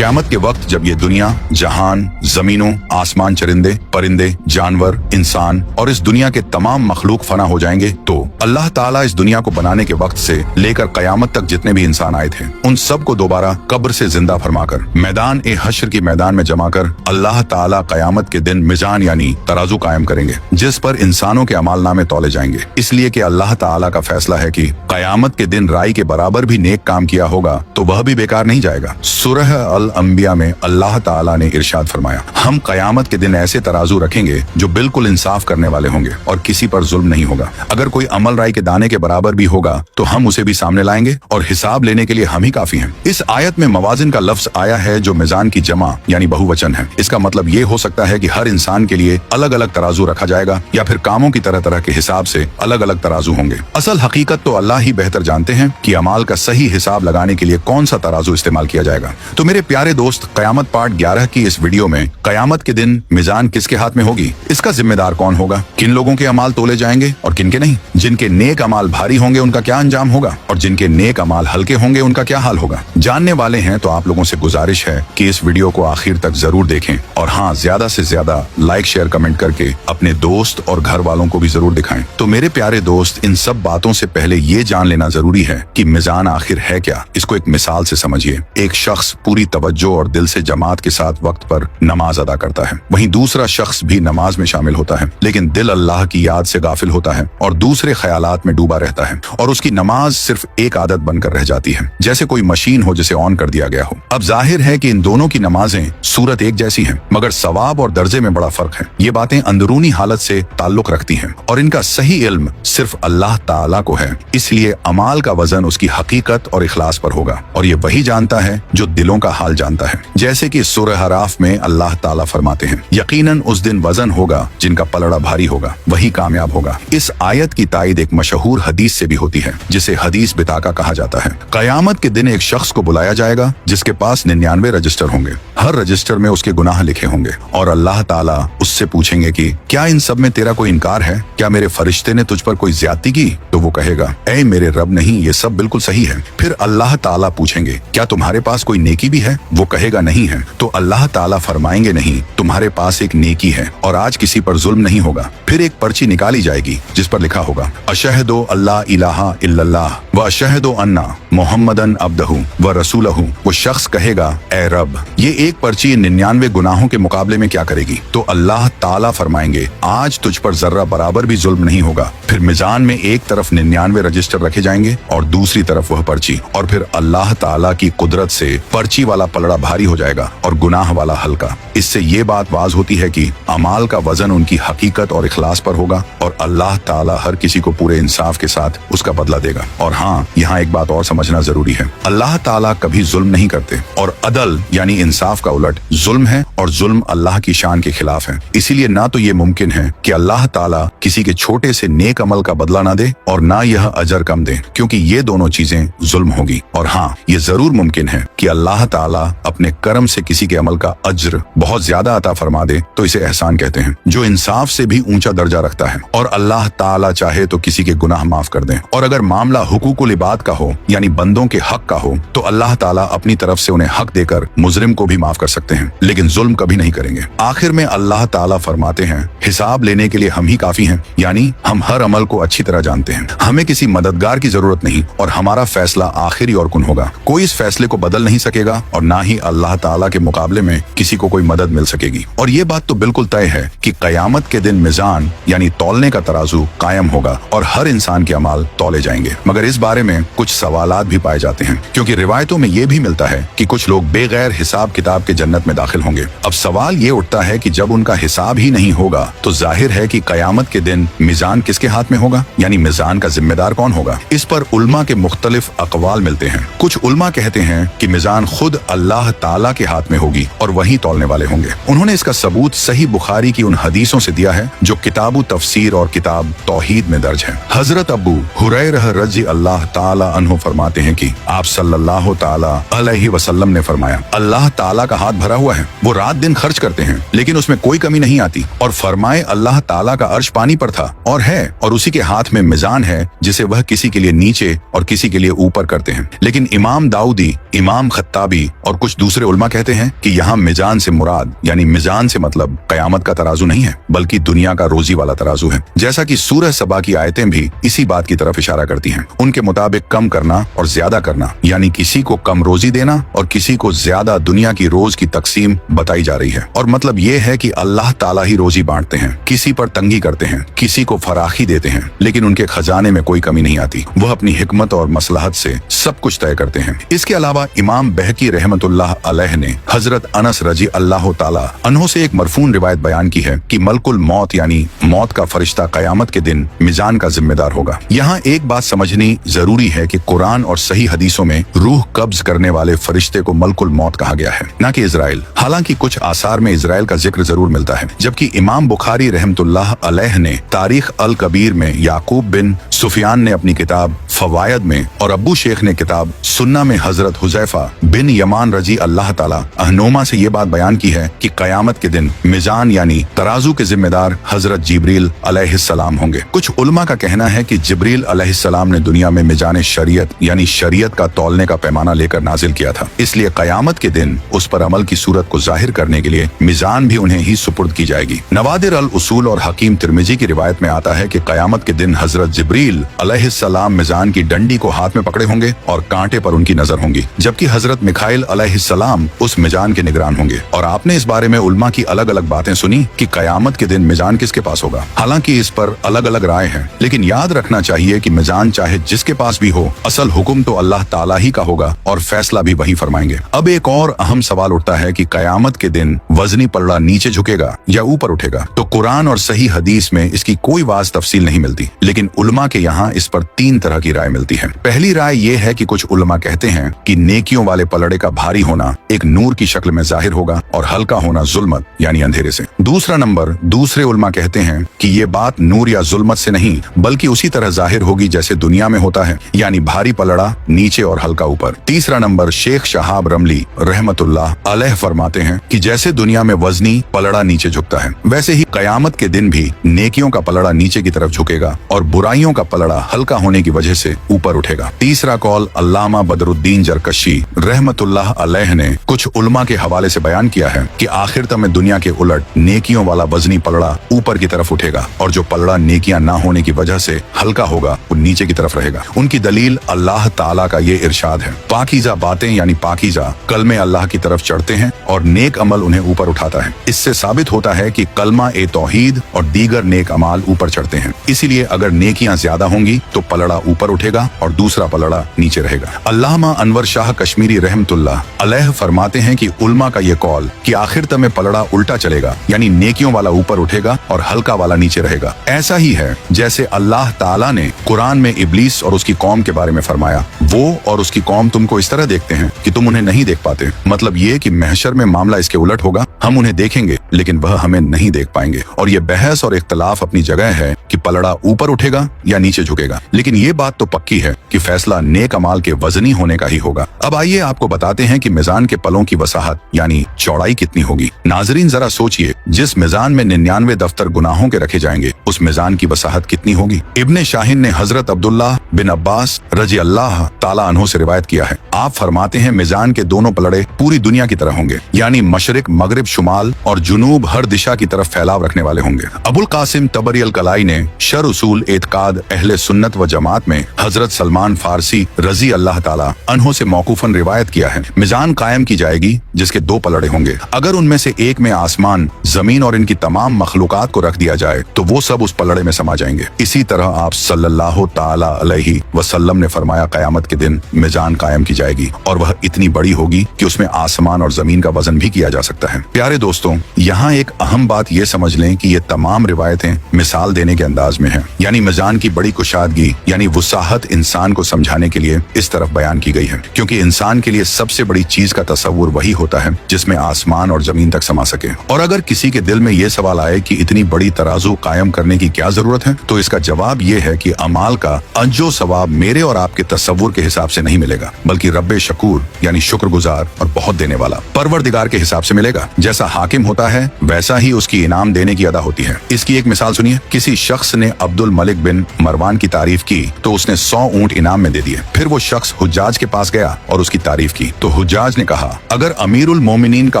क़यामत के वक्त जब ये दुनिया, जहान, जमीनों, आसमान, चरिंदे, परिंदे, जानवर, इंसान और इस दुनिया के तमाम मखलूक फना हो जाएंगे, तो अल्लाह ताला इस दुनिया को बनाने के वक्त से लेकर क़यामत तक जितने भी इंसान आए थे उन सबको दोबारा कब्र से जिंदा फरमाकर मैदान ए हश्र की मैदान में जमा कर अल्लाह ताला क़यामत के दिन मिजान यानी तराजू कायम करेंगे, जिस पर इंसानों के अमाल नामे तौले जाएंगे। इसलिए कि अल्लाह ताला का फैसला है कि क़यामत के दिन राई के बराबर भी नेक काम किया होगा तो वह भी बेकार नहीं जाएगा। सूरह अल अंबिया में अल्लाह ताला ने इरशाद फरमाया, हम क़यामत के दिन ऐसे तराजू रखेंगे जो बिल्कुल इंसाफ करने वाले होंगे और किसी पर जुल्म नहीं होगा। अगर कोई अमल राई के दाने के बराबर भी होगा तो हम उसे भी सामने लाएंगे और हिसाब लेने के लिए हम ही काफी हैं। इस आयत में मवाजिन का लफ्ज आया है जो मिजान की जमा यानी बहुवचन है। इसका मतलब ये हो सकता है कि हर इंसान के लिए अलग अलग तराजू रखा जाएगा या फिर कामों की तरह तरह के हिसाब से अलग अलग तराजू होंगे। असल हकीकत तो अल्लाह ही बेहतर जानते हैं कि अमाल का सही हिसाब लगाने के लिए कौन सा तराजू इस्तेमाल किया जाएगा। तो मेरे प्यारे दोस्त, क़यामत पार्ट 11 की इस वीडियो में क़यामत के दिन मिजान किसके हाथ में होगी, इसका जिम्मेदार कौन होगा, किन लोगों के अमाल तोले जाएंगे और किन के नहीं, जिनके नेक अमाल भारी होंगे उनका क्या अंजाम होगा और जिनके नेक अमाल हल्के होंगे उनका क्या हाल होगा। जानने वाले हैं तो आप लोगों से गुजारिश है कि इस वीडियो को आखिर तक जरूर देखें और हाँ, ज्यादा से ज्यादा लाइक, शेयर, कमेंट करके अपने दोस्त और घर वालों को भी जरूर दिखाएं। तो मेरे प्यारे दोस्त, इन सब बातों से पहले ये जान लेना जरूरी है कि मिजान आखिर है क्या। इसको एक मिसाल से समझिए। एक शख्स पूरी तवज्जो और दिल से जमात के साथ वक्त पर नमाज अदा करता है, वहीं दूसरा शख्स भी नमाज में शामिल होता है लेकिन दिल अल्लाह की याद से गाफिल होता है और दूसरे ख्यालात में डूबा रहता है और उसकी नमाज सिर्फ एक आदत बनकर रह जाती है, जैसे कोई मशीन हो जिसे ऑन कर दिया गया हो। अब जाहिर है कि इन दोनों की नमाजें सूरत एक जैसी हैं, मगर सवाब और दर्जे में बड़ा फर्क है। ये बातें अंदरूनी हालत से ताल्लुक रखती हैं और इनका सही इल्म सिर्फ अल्लाह ताला को है। इसलिए अमाल का वजन उसकी हकीकत और इखलास पर होगा और ये वही जानता है जो दिलों का हाल जानता है। जैसे कि सूरह अराफ में अल्लाह ताला फरमाते हैं, यकीनन उस दिन वजन होगा जिनका पलड़ा भारी होगा, वही कामयाब होगा। इस आयत की तायद एक मशहूर हदीस से भी होती है जिसे हदीस बिताका कहा जाता है। क़यामत के दिन एक शख्स को बुलाया जाएगा जिसके पास 99 रजिस्टर होंगे, हर रजिस्टर में उसके गुनाह लिखे होंगे और अल्लाह ताला उससे पूछेंगे कि क्या इन सब में तेरा कोई इनकार है, क्या मेरे फरिश्ते ने तुझ पर कोई ज्यादती की? तो वो कहेगा, ऐ मेरे रब, नहीं, ये सब बिल्कुल सही है। फिर अल्लाह ताला पूछेंगे, क्या तुम्हारे पास कोई नेकी भी है? वो कहेगा, नहीं है। तो अल्लाह ताला फरमाएंगे, नहीं, तुम्हारे पास एक नेकी है और आज किसी पर जुल्म नहीं होगा। फिर एक पर्ची निकाली जाएगी जिस पर लिखा होगा, अशहदु अल्ला इलाहा इल्लल्लाह व अशहदु अन्ना मुहम्मदन अब्दहु व रसूलहु। वो शख्स कहेगा, ए रब, ये एक पर्ची 99 गुनाहों के मुकाबले में क्या करेगी? तो अल्लाह ताला फरमाएंगे, आज तुझ पर जर्रा बराबर भी जुल्म नहीं होगा। फिर मिजान में एक तरफ 99 रजिस्टर रखे जाएंगे और दूसरी तरफ वह पर्ची, और फिर अल्लाह ताला की कुदरत से पर्ची वाला पलड़ा भारी हो जाएगा और गुनाह वाला हल्का। इससे ये बात वाज होती है कि अमाल का वजन उनकी हकीकत और इखलास पर होगा और अल्लाह ताला हर किसी को पूरे इंसाफ के साथ उसका बदला देगा। और हाँ, यहाँ एक बात और समझना जरूरी है, अल्लाह ताला कभी जुल्म नहीं करते और अदल यानी इंसाफ का उलट जुल्म है और जुल्म अल्लाह की शान के खिलाफ है। इसीलिए ना तो ये मुमकिन है कि अल्लाह ताला किसी के छोटे से नेक अमल का बदला ना दे और ना यह अजर कम दे, क्योंकि ये दोनों चीजें जुल्म होगी। और हाँ, ये जरूर मुमकिन है कि अल्लाह ताला अपने करम से किसी के अमल का अज्र बहुत ज्यादा अता फरमा दे, तो इसे एहसान कहते हैं, जो इंसाफ से भी ऊंचा दर्जा रखता है। और अल्लाह ताला चाहे तो किसी के गुनाह माफ कर दे। और अगर मामला हुकूकुल इबाद का हो यानी बंदों के हक का हो तो अल्लाह ताला अपनी तरफ से उन्हें हक देकर मुजरिम को भी माफ कर सकते हैं, लेकिन जुल्म कभी नहीं करेंगे। आखिर में अल्लाह ताला फरमाते हैं, हिसाब लेने के लिए हम ही काफी हैं, यानी हम हर अमल को अच्छी तरह जानते हैं, हमें किसी मददगार की जरूरत नहीं और हमारा फैसला आखिरी और कुन होगा। कोई इस फैसले को बदल नहीं सकेगा और ना ही अल्लाह ताला के मुकाबले में किसी को कोई मदद मिल सकेगी। और ये बात तो बिल्कुल तय है कि क़यामत के दिन मिजान यानी तौलने का तराजू कायम होगा और हर इंसान के अमाल तौले जाएंगे। मगर इस बारे में कुछ सवालात भी पाए जाते हैं, क्योंकि रिवायतों में ये भी मिलता है कि कुछ लोग बेगैर हिसाब किताब के जन्नत में दाखिल होंगे। अब सवाल ये उठता है कि जब उनका हिसाब ही नहीं होगा तो जाहिर है कि क़यामत के दिन मिजान किसके हाथ में होगा, यानी मिजान का जिम्मेदार कौन होगा। इस पर उल्मा के मुख्तलिफ अकवाल मिलते हैं। कुछ उल्मा कहते हैं कि मिजान खुद अल्लाह ताला के हाथ में होगी और वही तौलने वाले होंगे। उन्होंने इसका सबूत सही बुखारी की उन हदीसों से दिया है जो किताबु तफसीर और किताब तौहीद में दर्ज है। हजरत अबू हुरैरा रज़ी अल्लाह ताला अन्हु फरमाते हैं कि आप सल्लल्लाहु ताला अलैहि वसल्लम ने फरमाया, अल्लाह ताला ताला का हाथ भरा हुआ है, वो रात दिन खर्च करते हैं लेकिन उसमें कोई कमी नहीं आती। और फरमाए अल्लाह ताला का अर्श पानी पर था और है, और उसी के हाथ में मिजान है जिसे वह किसी के लिए नीचे और किसी के लिए ऊपर करते हैं। लेकिन इमाम दाऊदी, इमाम खत्ताबी और कुछ दूसरे उलमा कहते हैं कि यहाँ मिजान से मुराद यानी मिजान से मतलब कयामत का तराजू नहीं है बल्कि दुनिया का रोजी वाला तराजू है। जैसा कि सूरह सबा की आयतें भी इसी बात की तरफ इशारा करती हैं। उनके मुताबिक कम करना और ज्यादा करना यानी किसी को कम रोजी देना और किसी को ज्यादा दुनिया की रोज की तकसीम बताई जा रही है। और मतलब ये है कि अल्लाह ताला ही रोजी बांटते हैं, किसी पर तंगी करते हैं, किसी को फराखी देते हैं, लेकिन उनके खजाने में कोई कमी नहीं आती। वह अपनी हिकमत और मसलहत से सब कुछ तय करते हैं। इसके अलावा इमाम बहकी रहमतुल्लाह अलैह ने हजरत अनस रजी अल्लाह ताला अन्हो से एक मरफून रिवायत बयान की है कि मलकुल मौत यानी मौत का फरिश्ता कयामत के दिन मिजान का जिम्मेदार होगा। यहाँ एक बात समझनी जरूरी है कि कुरान और सही हदीसों में रूह कब्ज करने वाले फरिश्ते को मलकुल मौत कहा गया है, न कि इजराइल। हालांकि कुछ आसार में इजराइल का जिक्र जरूर मिलता है, जबकि इमाम बुखारी रहमतुल्लाह अलैह ने तारीख अल कबीर में, याकूब बिन सुफियान ने अपनी किताब फवायद में और अबू शेख ने किताब सुन्ना में हजरत हुजैफा बिन यमान रजी अल्लाह ताला अहनुमा से ये बात बयान की है कि कयामत के दिन मिजान यानी तराजू के जिम्मेदार हजरत जिब्रील अलैहिस्सलाम होंगे। कुछ उलमा का कहना है कि जिब्रील अलैहिस्सलाम ने दुनिया में मिजान शरीयत यानी शरीयत का तौलने का पैमाना लेकर नाजिल किया था, इसलिए कयामत के दिन उस पर अमल की सूरत को जाहिर करने के लिए मिजान भी उन्हें ही सुपुर्द की जाएगी। नवादिर अल उसूल और हकीम तिरमिजी की रिवायत में आता है कि कयामत के दिन हजरत जिब्रील अलैहिस्सलाम मिजान की डंडी को हाथ में पकड़े होंगे और कांटे पर उनकी नजर होंगी, जबकि हजरत मिखाइल अलैहिस्सलाम उस मिजान के निगरान होंगे। और आपने इस बारे में उलमा की अलग अलग बातें सुनी कि कयामत के दिन मिजान किसके पास होगा। हालांकि इस पर अलग अलग राय है, लेकिन याद रखना चाहिए कि मिजान चाहे जिसके पास भी हो, असल हुक्म तो अल्लाह ताला ही का होगा और फैसला भी वही फरमाएंगे। अब एक और अहम सवाल उठता है कि कयामत के दिन वजनी पलड़ा नीचे झुकेगा या ऊपर उठेगा। तो कुरान और सही हदीस में इसकी कोई वाज तफसील नहीं मिलती, लेकिन उलमा के यहाँ इस पर 3 तरह की राय मिलती है। पहली राय ये है कि कुछ उलमा कहते हैं कि नेकियों वाले पलड़े का भारी होना एक नूर की शक्ल में जाहिर होगा और हल्का होना जुल्मत यानी अंधेरे से। दूसरा नंबर, दूसरे उलमा कहते हैं कि ये बात नूर या जुल्मत से नहीं बल्कि उसी तरह जाहिर होगी जैसे दुनिया में होता है, यानी भारी पलड़ा नीचे और हल्का ऊपर। तीसरा नंबर, शेख शहाब रमली रहमतुल्लाह अलैह फरमाते हैं कि जैसे दुनिया में वजनी पलड़ा नीचे झुकता है, वैसे ही कयामत के दिन भी नेकियों का पलड़ा नीचे की तरफ झुकेगा और बुराइयों का पलड़ा हल्का होने की वजह से ऊपर उठेगा। तीसरा कौल अल्लामा बदरुद्दीन जरकशी रहमतुल्लाह अलैह ने कुछ उलमा के हवाले से बयान किया है कि आखिरत में दुनिया के उलट नेकियों वाला वजनी पलड़ा ऊपर की तरफ उठेगा और जो पलड़ा नेकियां ना होने की वजह से हल्का होगा वो नीचे की तरफ रहेगा। उनकी दलील अल्लाह ताला का ये इरशाद है, पाकीज़ा बातें यानी पाकीज़ा कलमे अल्लाह की तरफ चढ़ते हैं और नेक अमल उन्हें ऊपर उठाता है। इससे साबित होता है कि कलमा ए तौहीद और दीगर नेक अमाल ऊपर चढ़ते हैं। इसीलिए अगर नेकियां ज्यादा होंगी तो पलड़ा ऊपर उठेगा और दूसरा पलड़ा नीचे रहेगा। अल्लामा अनवर शाह कश्मीरी रहमतुल्लाह अलैह फरमाते हैं कि उल्मा का ये कौल कि आखिरत में पलड़ा उल्टा चलेगा यानी नेकियों वाला ऊपर उठेगा और हल्का वाला नीचे रहेगा, ऐसा ही है जैसे अल्लाह ताला ने कुरान में इब्लीस और उसकी कौम के बारे में फरमाया, वो और उसकी कौम तुमको इस तरह देखते हैं कि तुम उन्हें नहीं देख पाते। मतलब ये कि महशर में मामला इसके उलट होगा, हम उन्हें देखेंगे लेकिन वह हमें नहीं देख पाएंगे। और ये बहस और इख्तलाफ अपनी जगह है कि पलड़ा ऊपर उठेगा या नीचे झुकेगा, लेकिन ये बात तो पक्की है कि फैसला नेक अमाल के वजनी होने का ही होगा। अब आइए आपको बताते हैं कि मिजान के पलों की वसाहत यानी चौड़ाई कितनी होगी। नाजरीन जरा सोचिए, जिस मिजान में 99 दफ्तर गुनाहों के रखे जाएंगे उस मिजान की वसाहत कितनी होगी। इब्ने शाहिन ने हजरत अब्दुल्लाह बिन अब्बास रजी अल्लाह ताला अन्हु से रिवायत किया है, आप फरमाते हैं मिजान के दोनों पलड़े पूरी दुनिया की तरह होंगे, यानी मशरिक मगरिब शुमाल और जुनूब हर दिशा की तरफ फैलाव रखने वाले होंगे। अबुल कासिम तबरी अल कलाई ने शर उसूल एतकाद अहले सुन्नत व जमात में हजरत सलमान फारसी रजी अल्लाह ताला अन्हु से मौकूफन रिवायत किया है, मिजान कायम की जाएगी जिसके 2 पलड़े होंगे। अगर उनमें से एक में आसमान जमीन और इनकी तमाम मखलूकात को रख दिया जाए तो वो सब उस पलड़े में समा जाएंगे। इसी तरह आप सल्लल्लाहु ताला अलैहि वसल्लम ने फरमाया कयामत के दिन मिजान कायम की जाएगी और वह इतनी बड़ी होगी कि उसमें आसमान और जमीन का वजन भी किया जा सकता है। प्यारे दोस्तों, यहाँ एक अहम बात ये समझ लें कि ये तमाम रिवायतें मिसाल देने के अंदाज अंदाज में है। यानी मीज़ान की बड़ी कुशादगी यानी वसाहत इंसान को समझाने के लिए इस तरफ बयान की गई है, क्योंकि इंसान के लिए सबसे बड़ी चीज का तस्वुर वही होता है जिसमें आसमान और जमीन तक समा सके। और अगर किसी के दिल में ये सवाल आए कि इतनी बड़ी तराजू कायम करने की क्या जरूरत है, तो इसका जवाब ये है कि अमाल का अजो सवाब मेरे और आपके तस्वुर के हिसाब से नहीं मिलेगा, बल्कि रब्बे शकूर यानी शुक्रगुजार और बहुत देने वाला परवरदिगार के हिसाब से मिलेगा। जैसा हाकिम होता है वैसा ही उसकी इनाम देने की अदा होती है। इसकी एक मिसाल सुनिए। किसी शख्स ने अब्दुल मलिक बिन मरवान की तारीफ की तो उसने 100 ऊंट इनाम में दे दिए। फिर वो शख्स हुज्जाज के पास गया और उसकी तारीफ की तो हुज्जाज ने कहा, अगर अमीरुल मोमिनीन का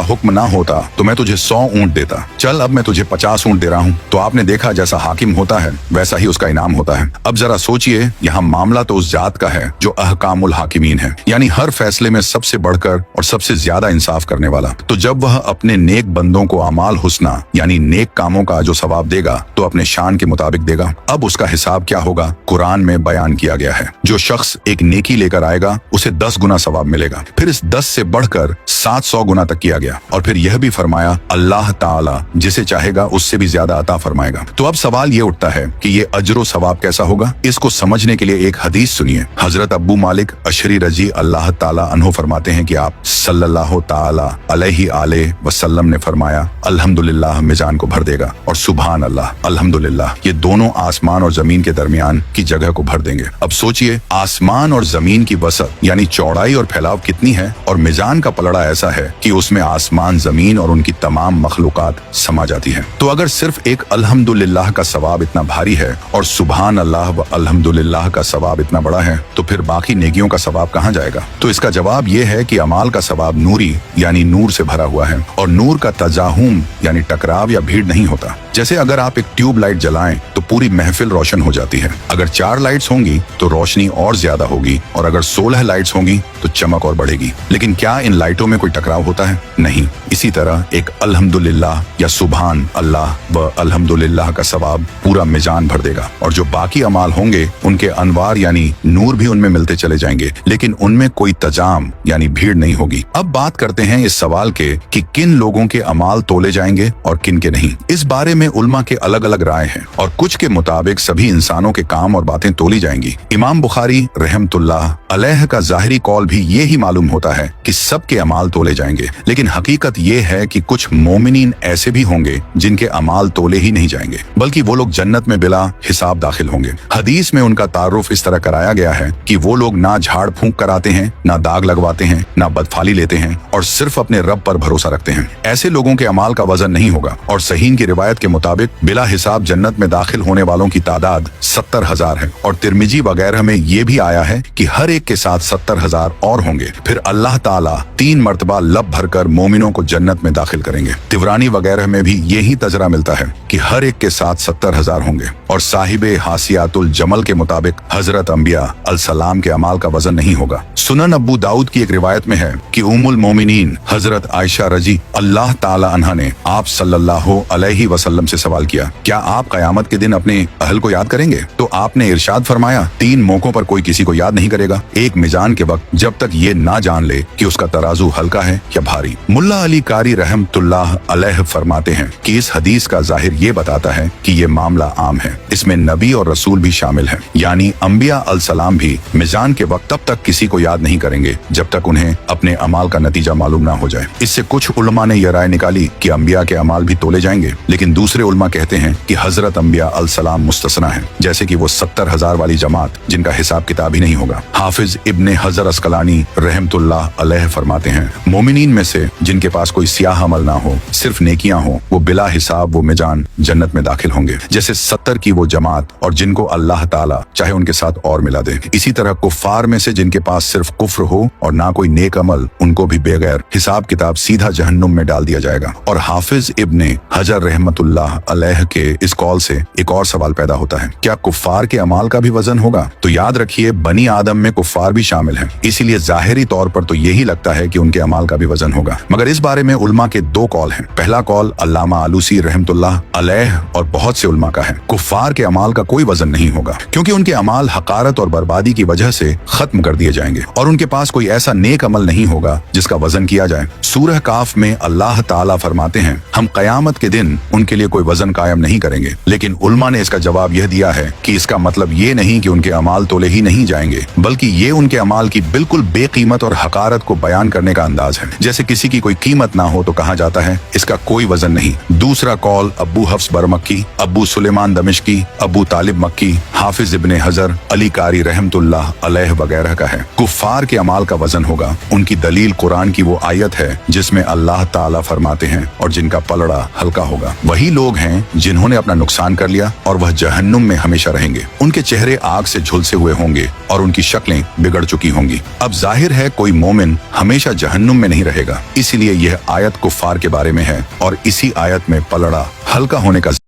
हुक्म ना होता तो मैं तुझे 100 ऊंट देता, चल अब मैं तुझे 50 ऊंट दे रहा हूँ। तो आपने देखा जैसा हाकिम होता है वैसा ही उसका इनाम होता है। अब जरा सोचिए, यहाँ मामला तो उस जात का है जो अहकामुल हाकिमीन है, यानी हर फैसले में सबसे बढ़कर और सबसे ज्यादा इंसाफ करने वाला। तो जब वह अपने नेक बंदों को अमाल हुस्ना यानी नेक कामों का जो सवाब देगा तो अपने शान के मुताबिक देगा। अब उसका हिसाब क्या होगा, कुरान में बयान किया गया है। जो शख्स एक नेकी लेकर आएगा उसे 10 गुना सवाब मिलेगा। फिर इस 10 से बढ़कर 700 गुना तक किया गया और फिर यह भी फरमाया अल्लाह ताला जिसे चाहेगा उससे भी ज्यादा अता फरमाएगा। तो अब सवाल ये उठता है कि ये अजरो सवाब कैसा होगा। इसको समझने के लिए एक हदीस सुनिए। हजरत अब्बू मालिक अशरी रजी अल्लाह ताला अन्हो फरमाते हैं कि आप सल्लल्लाहु ताला अलैहि आले वसल्लम ने फरमाया, अल्हम्दुलिल्लाह मीज़ान को भर देगा और सुभान अल्लाह अल्हम्दुलिल्लाह ये दोनों आसमान और जमीन के दरमियान की जगह को भर देंगे। अब सोचिए, आसमान और जमीन की वसत यानी चौड़ाई और फैलाव कितनी है, और मीज़ान का पलड़ा ऐसा है कि उसमें आसमान जमीन और उनकी तमाम मखलूकात समा जाती है। तो अगर सिर्फ एक अल्हम्दुलिल्लाह का सवाब इतना भारी है और सुभान अल्लाह व अल्हम्दुलिल्लाह का सवाब इतना बड़ा है, तो फिर बाकी नेकियों का सवाब कहाँ जाएगा। तो इसका जवाब यह है कि अमाल का सवाब नूरी यानी नूर से भरा हुआ है, और नूर का तजाहुम यानी टकराव या भीड़ नहीं होता। जैसे अगर आप एक ट्यूब लाइट जलाएं तो पूरी महफिल रोशन हो जाती है। अगर 4 लाइट्स होंगी तो रोशनी और ज्यादा होगी, और अगर 16 लाइट्स होंगी तो चमक और बढ़ेगी। लेकिन क्या इन लाइटों में कोई टकराव होता है? नहीं। इसी तरह एक अल्हम्दुलिल्लाह या सुभान अल्लाह व अल्हम्दुलिल्लाह का सवाब पूरा मीज़ान भर देगा, और जो बाकी अमाल होंगे उनके अनवार यानी नूर भी उनमें मिलते चले जाएंगे, लेकिन उनमें कोई तजाम यानी भीड़ नहीं होगी। अब बात करते हैं इस सवाल के कि किन लोगों के अमाल तोले जाएंगे और किन के नहीं। इस बारे में उलमा के अलग अलग राय हैं, और कुछ के मुताबिक सभी इंसानों के काम और बातें तोली जाएंगी। इमाम बुखारी रहमतुल्लाह अलैह का जाहिरी कौल भी ये ही मालूम होता है कि सबके अमाल तोले जाएंगे, लेकिन हकीकत ये है कि कुछ मोमिनीन ऐसे भी होंगे जिनके अमाल तोले ही नहीं जाएंगे, बल्कि वो लोग जन्नत में बिला हिसाब दाखिल होंगे। हदीस में उनका तारुफ इस तरह कराया गया है कि वो लोग ना झाड़ फूंक कराते हैं, ना दाग लगवाते हैं, ना बदफाली लेते हैं, और सिर्फ अपने रब पर भरोसा रखते हैं। ऐसे लोगों के अमाल का वजन नहीं होगा, और सहीह की रिवायत के मुताबिक बिला हिसाब जन्नत में दाखिल होने वालों की तादाद 70,000 है, और तिरमिजी वगैरह में ये भी आया है कि हर एक के साथ 70,000 और होंगे। फिर अल्लाह ताला 3 मर्तबा लब भरकर मोमिनों को जन्नत में दाखिल करेंगे। तिवरानी वगैरह में भी यही तजरा मिलता है कि हर एक के साथ 70,000 होंगे। और साहिबे हासियातुल जमल के मुताबिक हजरत अंबिया अलसलाम के अमाल का वजन नहीं होगा। सुनन अब्बू दाऊद की एक रिवायत में है कि उम्मुल मोमिनीन हजरत आयशा रजी अल्लाह ताला अन्हा ने आप सल्लल्लाहु अलैहि वसल्लम से सवाल किया, क्या आप कयामत के दिन अपने अहल को याद करेंगे? तो आपने इरशाद फरमाया, 3 मौकों पर कोई किसी को याद नहीं करेगा। एक मीज़ान के वक्त, जब तक ये ना जान ले कि उसका तराजू हल्का है या भारी। मुल्ला अली कारी रहमतुल्लाह अलैह फरमाते हैं कि इस हदीस का जाहिर ये बताता है कि ये मामला आम है, इसमें नबी और रसूल भी शामिल हैं, यानी अंबिया अलसलाम भी मीज़ान के वक्त तब तक किसी को याद नहीं करेंगे जब तक उन्हें अपने अमाल का नतीजा मालूम ना हो जाए। इससे कुछ उलमा ने यह राय निकाली कि अंबिया के अमाल भी तोले जाएंगे, लेकिन दूसरे उलमा कहते हैं कि हजरत अंबिया अलसलाम मुस्तसना है, जैसे कि वो 70,000 वाली जमात जिनका हिसाब किताब ही नहीं होगा। हाफिज इब्ने हजर अस्कलानी रहमतुल्लाह अलैह फरमाते हैं, मोमिनीन में से जिनके पास कोई सियाह अमल ना हो, सिर्फ नेकियां हो, वो बिला हिसाब वो मीज़ान जन्नत में दाखिल होंगे, जैसे 70 की वो जमात और जिनको अल्लाह ताला चाहे उनके साथ और मिला दे। इसी तरह कुफ्फार में से जिनके पास सिर्फ कुफ्र हो और ना कोई नेक अमल, उनको भी बेगैर हिसाब किताब सीधा जहन्नुम में डाल दिया जाएगा। और हाफिज इब्ने हजर रहमतुल्लाह अलैह के इस कौल से एक और सवाल पैदा होता है, क्या कुफ्फार के अमाल का भी वजन होगा? तो याद रखिए, बनी आदम में कुफ्फार भी शामिल हैं, इसीलिए जाहिरी तौर पर तो यही लगता है कि उनके अमाल का भी वजन होगा। मगर इस बारे में उलमा के 2 कौल हैं। पहला कौल अल्लामा आलूसी रहमतुल्लाह अलैह और बहुत से उलमा का है, कुफ्फार के अमाल का कोई वजन नहीं होगा, क्योंकि उनके अमाल हकारत और बर्बादी की वजह से खत्म कर दिए जाएंगे, और उनके पास कोई ऐसा नेक अमल नहीं होगा जिसका वजन किया जाए। सूरह काफ में अल्लाह ताला फरमाते हैं, हम कयामत के दिन उनके लिए कोई वजन कायम नहीं करेंगे। लेकिन उल्मा ने इसका जवाब यह दिया है कि इसका मतलब ये नहीं कि उनके अमाल तोले ही नहीं जाएंगे, बल्कि ये उनके अमाल की बिल्कुल बेकीमत और हकारत को बयान करने का अंदाज है। जैसे किसी की कोई कीमत ना हो तो कहा जाता है इसका कोई वजन नहीं। दूसरा कौल अब्बू हफ्स बरमक्की, अब्बू सुलेमान दमिश्की, अब्बू तालिब मक्की, हाफिज इब्ने हजर, अली कारी रहमतुल्लाह अलैह वगैरह का है। कुफ्फार के अमाल का वजन होगा। उनकी दलील कुरान की वो आयत है जिसमें अल्लाह ताला फरमाते हैं और जिनका पलड़ा हल्का होगा। वही लोग हैं जिन्होंने अपना नुकसान कर लिया और वह जहन्नुम में हमेशा रहेंगे। उनके चेहरे आग से झुलसे हुए होंगे और उनकी शक्लें बिगड़ चुकी होंगी। अब जाहिर है कोई मोमिन हमेशा जहन्नुम में नहीं रहेगा, इसीलिए यह आयत कुफ्फार के बारे में है और इसी आयत में पलड़ा हल्का होने का